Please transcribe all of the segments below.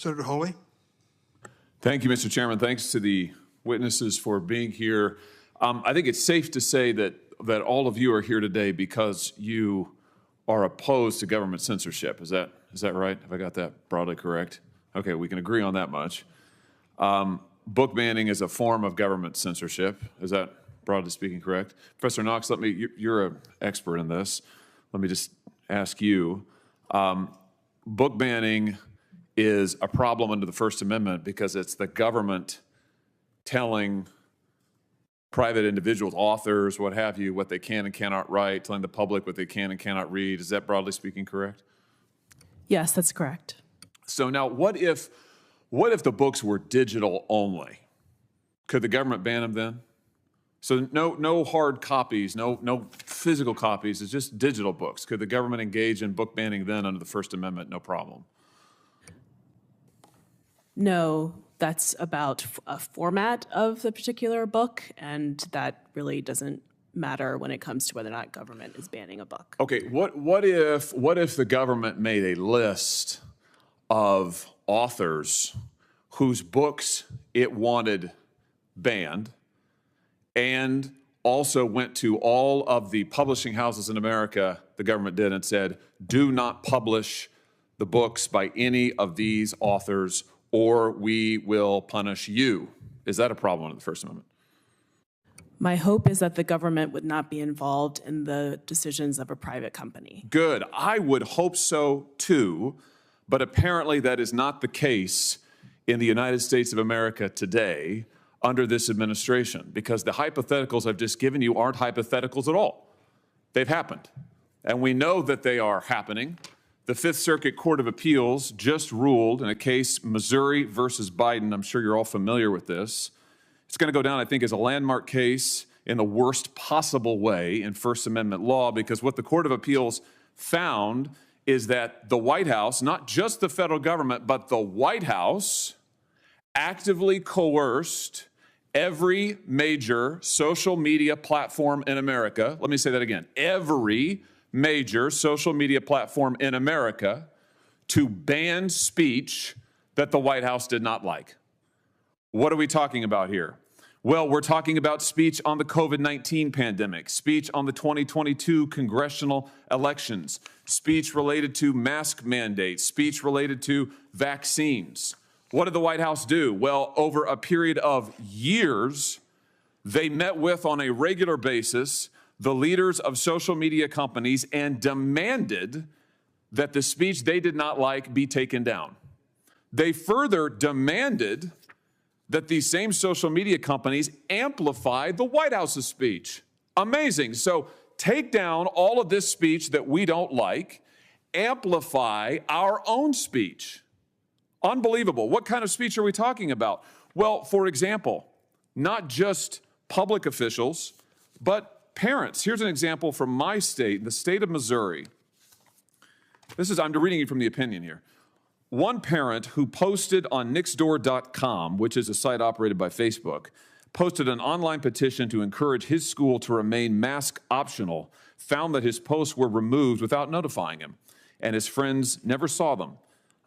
Senator Hawley. Thank you, Mr. Chairman. Thanks to the witnesses for being here. I think it's safe to say that all of you are here today because you are opposed to government censorship. Is that right? Have I got that broadly correct? Okay, we can agree on that much. Book banning is a form of government censorship. Is that, broadly speaking, correct? Professor Knox, you're an expert in this. Let me just ask you. Book banning is a problem under the First Amendment because it's the government telling private individuals, authors, what have you, what they can and cannot write, telling the public what they can and cannot read. Is that, broadly speaking, correct? Yes, that's correct. So now, what if the books were digital only? Could the government ban them then? So no hard copies, no physical copies, it's just digital books. Could the government engage in book banning then under the First Amendment? No problem. No, that's about a format of the particular book, and that really doesn't matter when it comes to whether or not government is banning a book. Okay, what if the government made a list of authors whose books it wanted banned, and also went to all of the publishing houses in America, the government did, and said, do not publish the books by any of these authors or we will punish you? Is that a problem under the First Amendment? My hope is that the government would not be involved in the decisions of a private company. Good. I would hope so too, but apparently that is not the case in the United States of America today under this administration, because the hypotheticals I've just given you aren't hypotheticals at all. They've happened, and we know that they are happening. The Fifth Circuit Court of Appeals just ruled in a case, Missouri versus Biden. I'm sure you're all familiar with this. It's going to go down, I think, as a landmark case in the worst possible way in First Amendment law, because what the Court of Appeals found is that the White House, not just the federal government, but the White House, actively coerced every major social media platform in America. Let me say that again. Every major social media platform in America to ban speech that the White House did not like. What are we talking about here? Well, we're talking about speech on the COVID-19 pandemic, speech on the 2022 congressional elections, speech related to mask mandates, speech related to vaccines. What did the White House do? Well, over a period of years, they met with, on a regular basis, the leaders of social media companies and demanded that the speech they did not like be taken down. They further demanded that these same social media companies amplify the White House's speech. Amazing. So take down all of this speech that we don't like, amplify our own speech. Unbelievable. What kind of speech are we talking about? Well, for example, not just public officials, but parents. Here's an example from my state, the state of Missouri. I'm reading you from the opinion here. One parent who posted on Nixdoor.com, which is a site operated by Facebook, posted an online petition to encourage his school to remain mask optional, found that his posts were removed without notifying him, and his friends never saw them.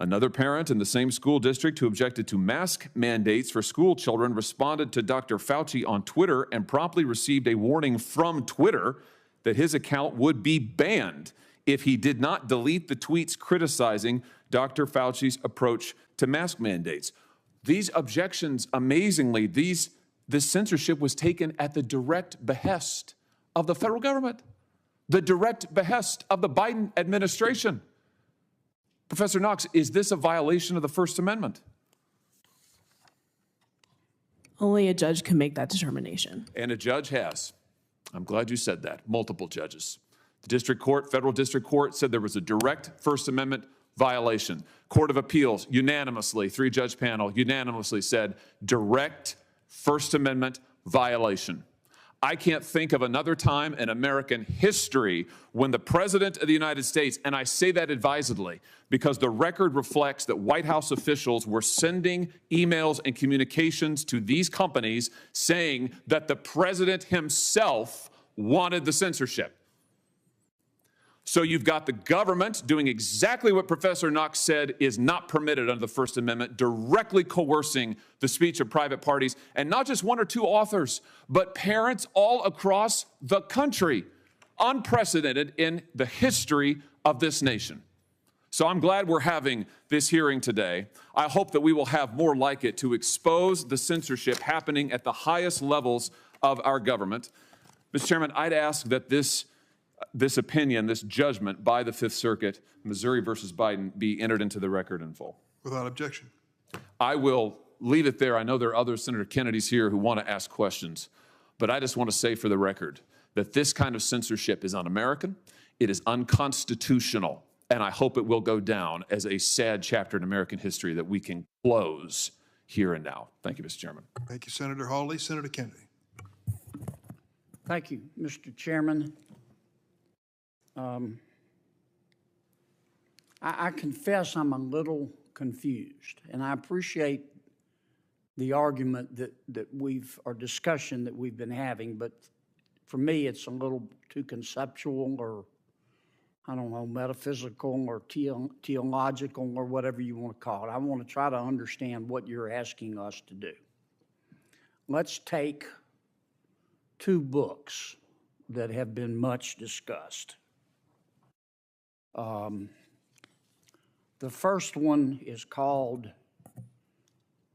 Another parent in the same school district who objected to mask mandates for school children responded to Dr. Fauci on Twitter and promptly received a warning from Twitter that his account would be banned if he did not delete the tweets criticizing Dr. Fauci's approach to mask mandates. These objections, amazingly, this censorship was taken at the direct behest of the federal government, the direct behest of the Biden administration. Professor Knox, is this a violation of the First Amendment? Only a judge can make that determination. And a judge has. I'm glad you said that. Multiple judges. The district court, federal district court, said there was a direct First Amendment violation. Court of Appeals unanimously, 3-judge panel, unanimously said direct First Amendment violation. I can't think of another time in American history when the President of the United States, and I say that advisedly because the record reflects that White House officials were sending emails and communications to these companies saying that the President himself wanted the censorship. So you've got the government doing exactly what Professor Knox said is not permitted under the First Amendment, directly coercing the speech of private parties, and not just one or two authors, but parents all across the country. Unprecedented in the history of this nation. So I'm glad we're having this hearing today. I hope that we will have more like it to expose the censorship happening at the highest levels of our government. Mr. Chairman, I'd ask that this opinion, this judgment by the Fifth Circuit, Missouri versus Biden, be entered into the record in full. Without objection. I will leave it there. I know there are other Senator Kennedys here who want to ask questions, but I just want to say for the record that this kind of censorship is un-American, it is unconstitutional, and I hope it will go down as a sad chapter in American history that we can close here and now. Thank you, Mr. Chairman. Thank you, Senator Hawley. Senator Kennedy. Thank you, Mr. Chairman. I confess I'm a little confused, and I appreciate the argument or discussion that we've been having, but for me, it's a little too conceptual or, I don't know, metaphysical or theological or whatever you want to call it. I want to try to understand what you're asking us to do. Let's take two books that have been much discussed. The first one is called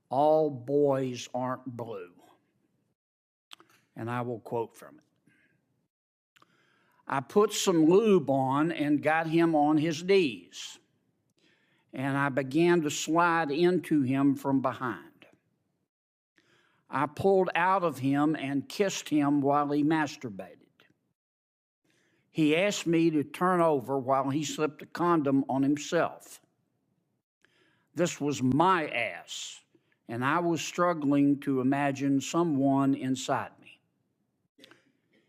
All Boys Aren't Blue, and I will quote from it. I put some lube on and got him on his knees, and I began to slide into him from behind. I pulled out of him and kissed him while he masturbated. He asked me to turn over while he slipped a condom on himself. This was my ass, and I was struggling to imagine someone inside me.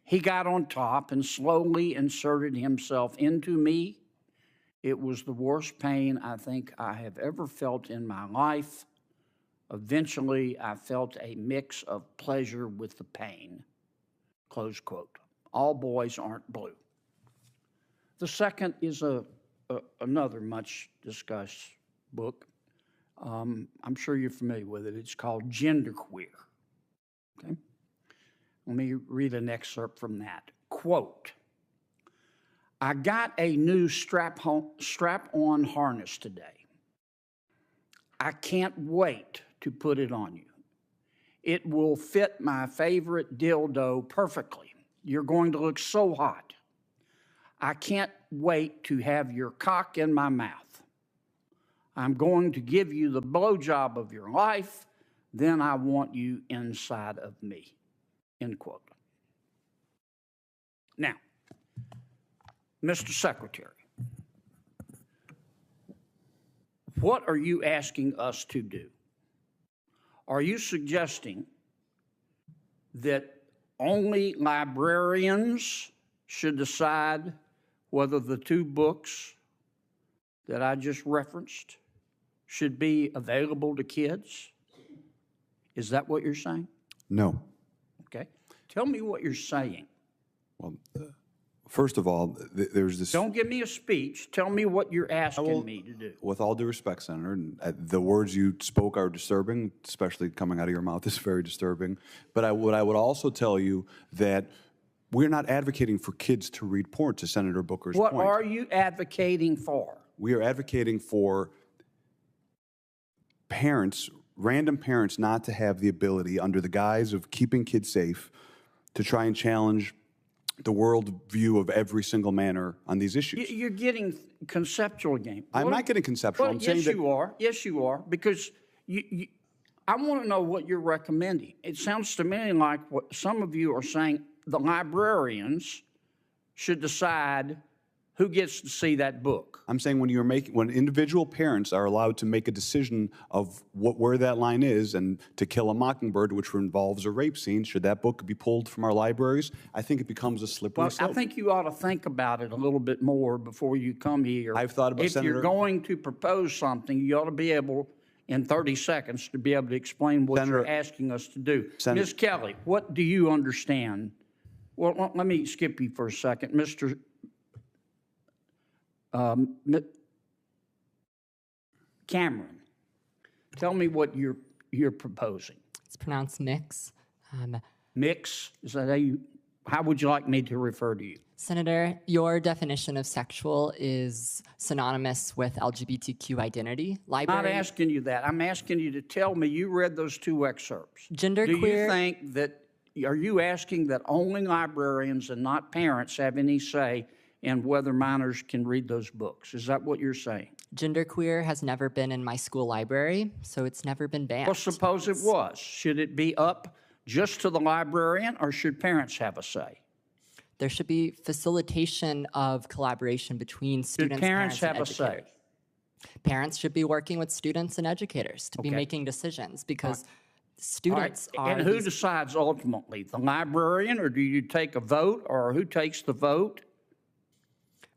He got on top and slowly inserted himself into me. It was the worst pain I think I have ever felt in my life. Eventually, I felt a mix of pleasure with the pain. Close quote. All Boys Aren't Blue. The second is another much discussed book. I'm sure you're familiar with it. It's called Genderqueer. Okay? Let me read an excerpt from that. Quote, I got a new strap-on harness today. I can't wait to put it on you. It will fit my favorite dildo perfectly. You're going to look so hot. I can't wait to have your cock in my mouth. I'm going to give you the blowjob of your life. Then I want you inside of me. End quote. Now, Mr. Secretary, what are you asking us to do? Are you suggesting that only librarians should decide whether the two books that I just referenced should be available to kids? Is that what you're saying? No. Okay. Tell me what you're saying. Well, first of all, there's this... Don't give me a speech. Tell me what you're asking me to do. With all due respect, Senator, the words you spoke are disturbing, especially coming out of your mouth is very disturbing. But what I would also tell you that we're not advocating for kids to read porn, to Senator Booker's point. What are you advocating for? We are advocating for parents, random parents, not to have the ability, under the guise of keeping kids safe, to try and challenge the world view of every single manner on these issues. You're getting conceptual game. I'm not getting conceptual. Well, I'm saying yes, that you are. Yes, you are. Because I want to know what you're recommending. It sounds to me like what some of you are saying, the librarians should decide who gets to see that book. I'm saying when individual parents are allowed to make a decision of where that line is, and To Kill a Mockingbird, which involves a rape scene, should that book be pulled from our libraries? I think it becomes a slippery slope. I think you ought to think about it a little bit more before you come here. I've thought about, if Senator, you're going to propose something, you ought to be able, in 30 seconds, to be able to explain what you're asking us to do. Ms. Kelly, what do you understand? Well, let me skip you for a second. Mr. Cameron, tell me what you're proposing. It's pronounced mix. Mix? Is that how would you like me to refer to you? Senator, your definition of sexual is synonymous with LGBTQ identity. I'm not asking you that. I'm asking you to tell me you read those two excerpts. Genderqueer. Do you think that, are you asking that only librarians and not parents have any say in whether minors can read those books? Is that what you're saying? Genderqueer has never been in my school library, so it's never been banned. Well, suppose it was. Should it be up just to the librarian, or should parents have a say? There should be facilitation of collaboration between students, Should parents have and a say? educators. Parents should be working with students and educators to be making decisions because students are. And who decides ultimately? The librarian, or do you take a vote, or who takes the vote?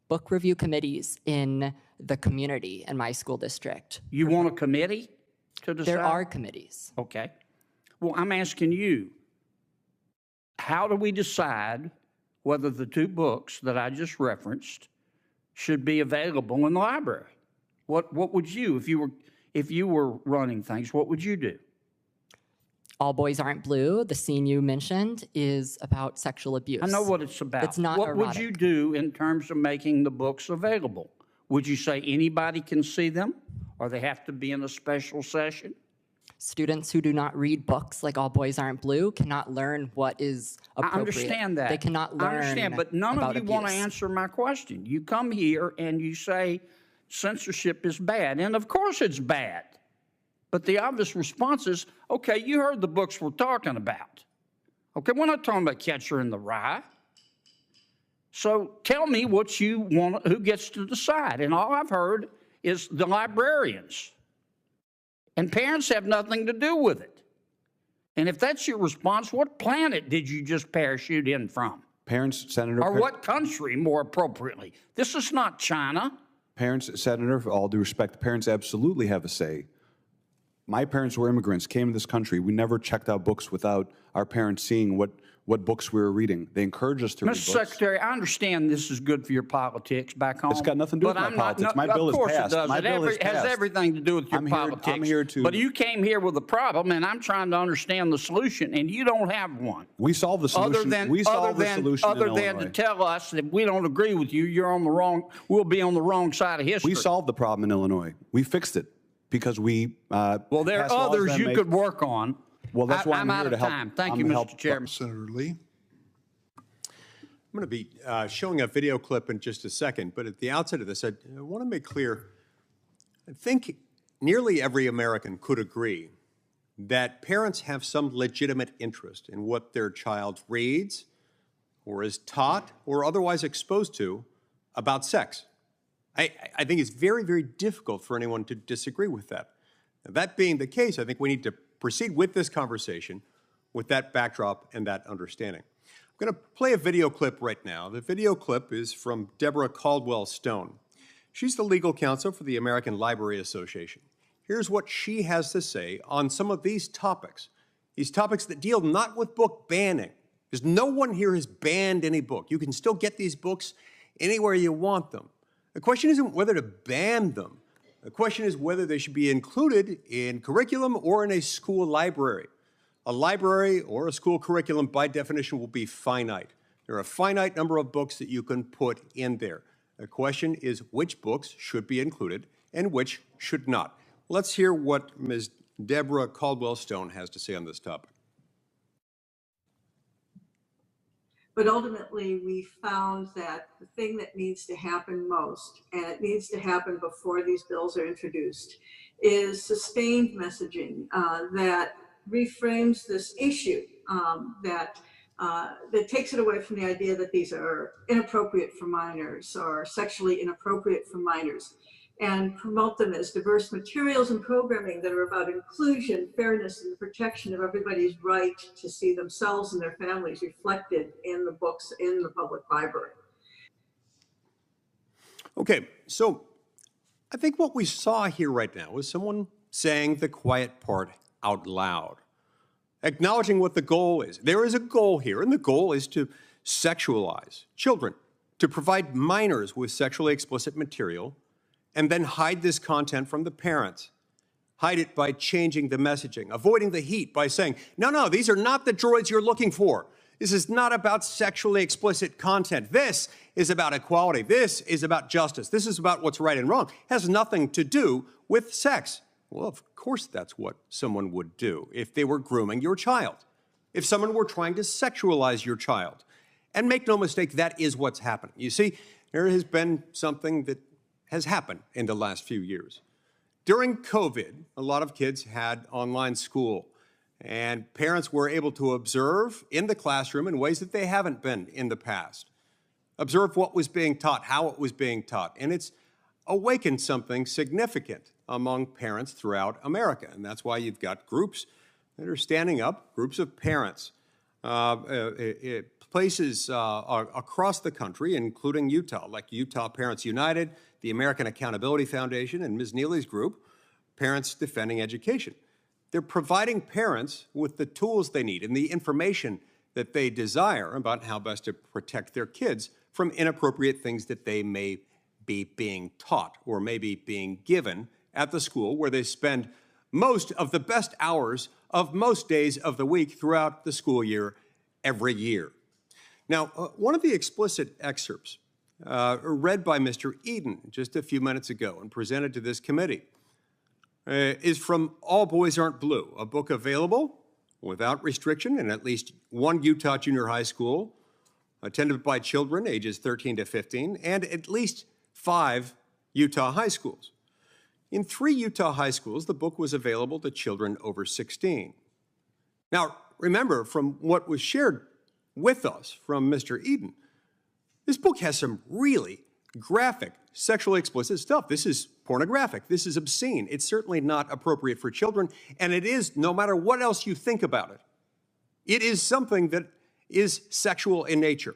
Book review committees in the community in my school district. You want a committee to decide? There are committees. Okay. Well, I'm asking you, how do we decide whether the two books that I just referenced should be available in the library? What would you, if you were running things, what would you do? All Boys Aren't Blue, the scene you mentioned, is about sexual abuse. I know what it's about. It's not What erotic. would you do in terms of making the books available? Would you say anybody can see them, or they have to be in a special session? Students who do not read books like All Boys Aren't Blue cannot learn what is appropriate. I understand that. They cannot learn. I understand, but none of you want to abuse. answer my question. You come here and you say censorship is bad, and of course it's bad. But the obvious response is, okay, you heard the books we're talking about. Okay, we're not talking about Catcher in the Rye. So tell me what you want, who gets to decide. And all I've heard is the librarians. And parents have nothing to do with it. And if that's your response, what planet did you just parachute in from? Parents, Senator. Or what country, more appropriately? This is not China. Parents, Senator, for all due respect, parents absolutely have a say. My parents were immigrants, came to this country. We never checked out books without our parents seeing what books we were reading. They encouraged us to read Mr. books. Secretary, I understand this is good for your politics back home. It's got nothing to do with my politics. My bill is Of course passed. it does. My It bill is has passed. everything to do with your politics. I'm here to. But you came here with a problem, and I'm trying to understand the solution, and you don't have one. We solved the solution. We solved the solution in Other than Illinois. to tell us that we don't agree with you, you're on the wrong. We'll be on the wrong side of history. We solved the problem in Illinois. We fixed it because we. Well, there are passed laws others that you make- could work on. Well, that's why I'm out here of to help. time. Thank I'm you, to Mr. help- Chairman. Senator Lee. I'm going to be showing a video clip in just a second, but at the outset of this, I want to make clear, I think nearly every American could agree that parents have some legitimate interest in what their child reads or is taught or otherwise exposed to about sex. I think it's very, very difficult for anyone to disagree with that. Now, that being the case, I think we need to proceed with this conversation with that backdrop and that understanding. I'm going to play a video clip right now. The video clip is from Deborah Caldwell Stone. She's the legal counsel for the American Library Association. Here's what she has to say on some of these topics that deal not with book banning, because no one here has banned any book. You can still get these books anywhere you want them. The question isn't whether to ban them. The question is whether they should be included in curriculum or in a school library. A library or a school curriculum, by definition, will be finite. There are a finite number of books that you can put in there. The question is which books should be included and which should not. Let's hear what Ms. Deborah Caldwell Stone has to say on this topic. But ultimately, we found that the thing that needs to happen most, and it needs to happen before these bills are introduced, is sustained messaging that reframes this issue, that takes it away from the idea that these are inappropriate for minors or sexually inappropriate for minors, and promote them as diverse materials and programming that are about inclusion, fairness, and the protection of everybody's right to see themselves and their families reflected in the books in the public library. Okay, so I think what we saw here right now was someone saying the quiet part out loud, acknowledging what the goal is. There is a goal here, and the goal is to sexualize children to provide minors with sexually explicit material and then hide this content from the parents. Hide it by changing the messaging, avoiding the heat by saying, no, these are not the droids you're looking for. This is not about sexually explicit content. This is about equality. This is about justice. This is about what's right and wrong. It has nothing to do with sex. Well, of course that's what someone would do if they were grooming your child, if someone were trying to sexualize your child. And make no mistake, that is what's happening. You see, there has been something that has happened in the last few years. During COVID, a lot of kids had online school, and parents were able to observe in the classroom in ways that they haven't been in the past. Observe what was being taught, how it was being taught, and it's awakened something significant among parents throughout America, and that's why you've got groups that are standing up, groups of parents, places across the country, including Utah, like Utah Parents United, the American Accountability Foundation, and Ms. Neely's group, Parents Defending Education. They're providing parents with the tools they need and the information that they desire about how best to protect their kids from inappropriate things that they may be being taught or maybe being given at the school where they spend most of the best hours of most days of the week throughout the school year every year. Now, one of the explicit excerpts read by Mr. Eden just a few minutes ago and presented to this committee is from All Boys Aren't Blue, a book available without restriction in at least one Utah junior high school, attended by children ages 13 to 15, and at least 5 Utah high schools. In 3 Utah high schools, the book was available to children over 16. Now, remember, from what was shared with us from Mr. Eden, this book has some really graphic, sexually explicit stuff. This is pornographic. This is obscene. It's certainly not appropriate for children, and it is, no matter what else you think about it, it is something that is sexual in nature.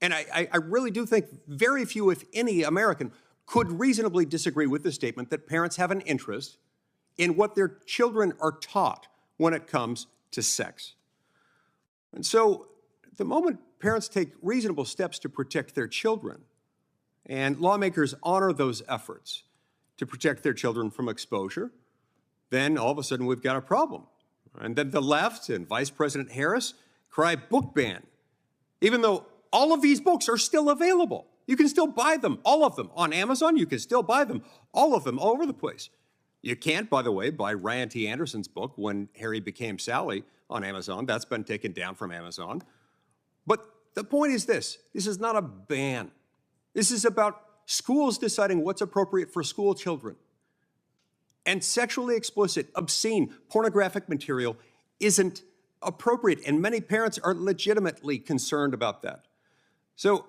And I really do think very few, if any, American could reasonably disagree with the statement that parents have an interest in what their children are taught when it comes to sex. And so the moment parents take reasonable steps to protect their children, and lawmakers honor those efforts to protect their children from exposure, then all of a sudden we've got a problem. And then the left and Vice President Harris cry book ban, even though all of these books are still available. You can still buy them, all of them. On Amazon, you can still buy them, all of them, all over the place. You can't, by the way, buy Ryan T. Anderson's book, When Harry Became Sally, on Amazon. That's been taken down from Amazon. But the point is this is not a ban. This is about schools deciding what's appropriate for school children. And sexually explicit, obscene, pornographic material isn't appropriate, and many parents are legitimately concerned about that. So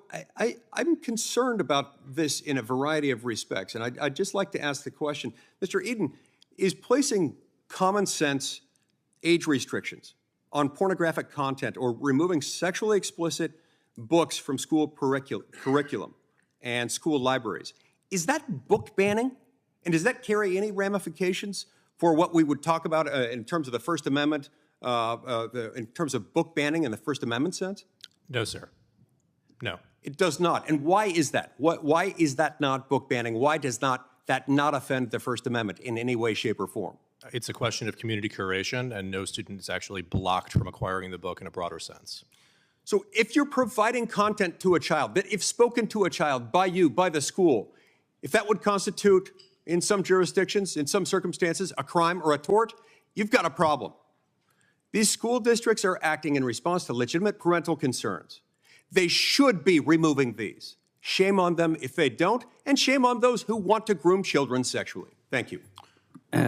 I'm concerned about this in a variety of respects, and I'd just like to ask the question, Mr. Eden, is placing common sense age restrictions on pornographic content or removing sexually explicit books from school curriculum and school libraries, is that book banning? And does that carry any ramifications for what we would talk about in terms of the First Amendment, in terms of book banning in the First Amendment sense? No, sir. No. It does not. And why is that? Why is that not book banning? Why does that not offend the First Amendment in any way, shape, or form? It's a question of community curation, and no student is actually blocked from acquiring the book in a broader sense. So if you're providing content to a child, that if spoken to a child by you, by the school, if that would constitute, in some jurisdictions, in some circumstances, a crime or a tort, you've got a problem. These school districts are acting in response to legitimate parental concerns. They should be removing these. Shame on them if they don't, and shame on those who want to groom children sexually. Thank you.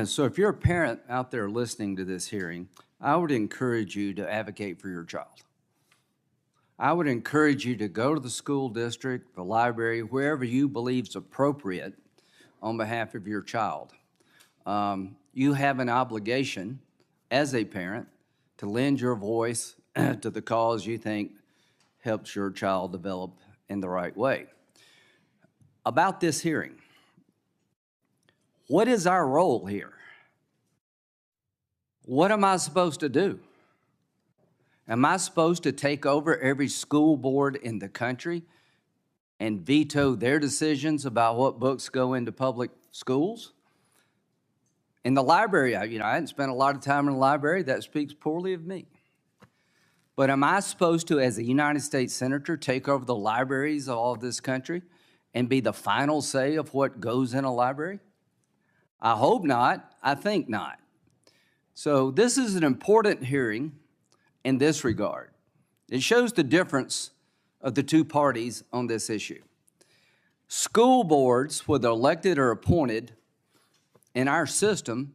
So if you're a parent out there listening to this hearing, I would encourage you to advocate for your child. I would encourage you to go to the school district, the library, wherever you believe is appropriate on behalf of your child. You have an obligation as a parent to lend your voice to the cause you think helps your child develop in the right way. About this hearing, what is our role here? What am I supposed to do? Am I supposed to take over every school board in the country and veto their decisions about what books go into public schools? In the library, I hadn't spent a lot of time in the library. That speaks poorly of me. But am I supposed to, as a United States Senator, take over the libraries of all of this country and be the final say of what goes in a library? I hope not. I think not. So this is an important hearing in this regard. It shows the difference of the two parties on this issue. School boards, whether elected or appointed in our system,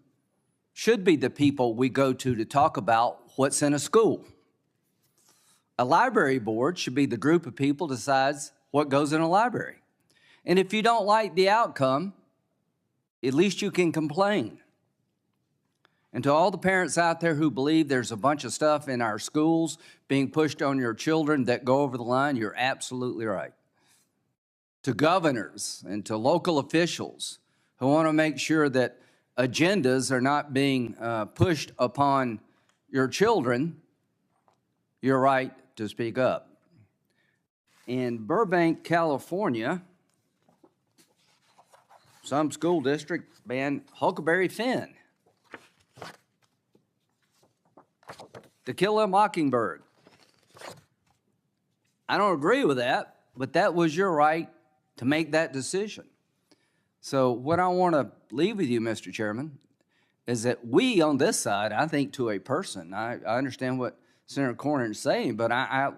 should be the people we go to talk about what's in a school. A library board should be the group of people that decides what goes in a library. And if you don't like the outcome, at least you can complain. And to all the parents out there who believe there's a bunch of stuff in our schools being pushed on your children that go over the line, you're absolutely right. To governors and to local officials who want to make sure that agendas are not being pushed upon your children, you're right to speak up. In Burbank, California, some school districts banned Huckleberry Finn, To Kill a Mockingbird. I don't agree with that, but that was your right to make that decision. So what I want to leave with you, Mr. Chairman, is that we on this side, I think to a person, I understand what Senator Cornyn is saying, but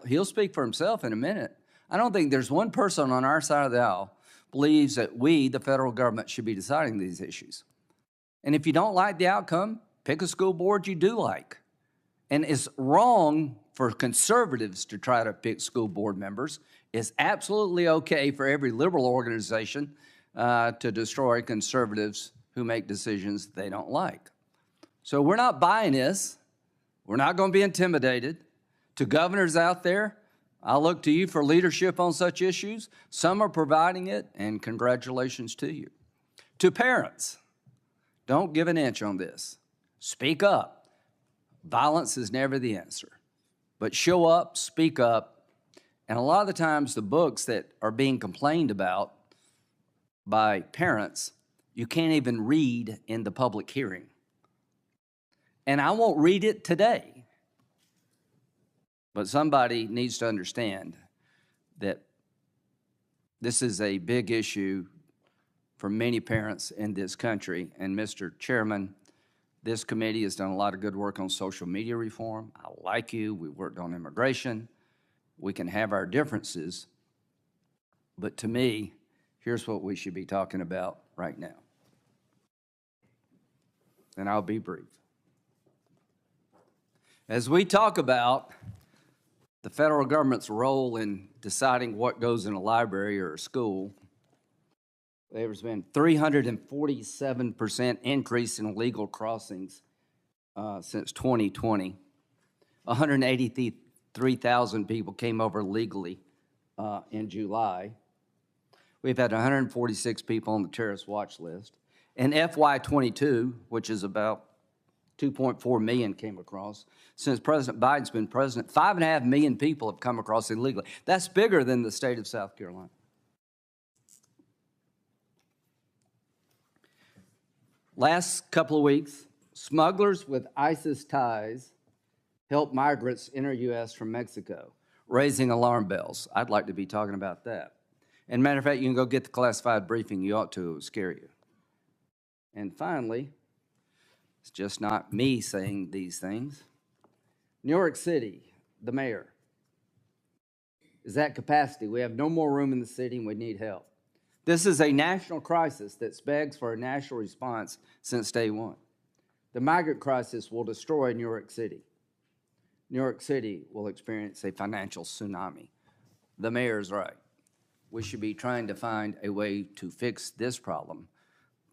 he'll speak for himself in a minute. I don't think there's one person on our side of the aisle believes that we, the federal government, should be deciding these issues. And if you don't like the outcome, pick a school board you do like. And it's wrong for conservatives to try to pick school board members. It's absolutely okay for every liberal organization to destroy conservatives who make decisions they don't like. So we're not buying this. We're not going to be intimidated. To governors out there, I look to you for leadership on such issues. Some are providing it, and congratulations to you. To parents, don't give an inch on this. Speak up. Violence is never the answer. But show up, speak up, and a lot of the times the books that are being complained about by parents, you can't even read in the public hearing. And I won't read it today. But somebody needs to understand that this is a big issue for many parents in this country. And Mr. Chairman, this committee has done a lot of good work on social media reform. I like you. We worked on immigration. We can have our differences. But to me, here's what we should be talking about right now. And I'll be brief. As we talk about the federal government's role in deciding what goes in a library or a school, there's been 347% increase in illegal crossings since 2020. 183,000 people came over legally in July. We've had 146 people on the terrorist watch list. In FY22, which is about 2.4 million came across. Since President Biden's been president, 5.5 million people have come across illegally. That's bigger than the state of South Carolina. Last couple of weeks, smugglers with ISIS ties helped migrants enter U.S. from Mexico, raising alarm bells. I'd like to be talking about that. And matter of fact, you can go get the classified briefing. You ought to. It will scare you. And finally, it's just not me saying these things. New York City, the mayor, is at capacity. We have no more room in the city and we need help. This is a national crisis that begs for a national response since day one. The migrant crisis will destroy New York City. New York City will experience a financial tsunami. The mayor's right. We should be trying to find a way to fix this problem.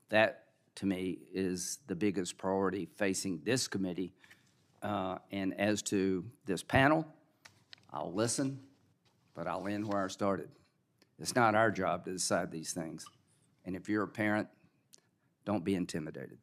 That, to me, is the biggest priority facing this committee. And as to this panel, I'll listen, but I'll end where I started. It's not our job to decide these things. And if you're a parent, don't be intimidated.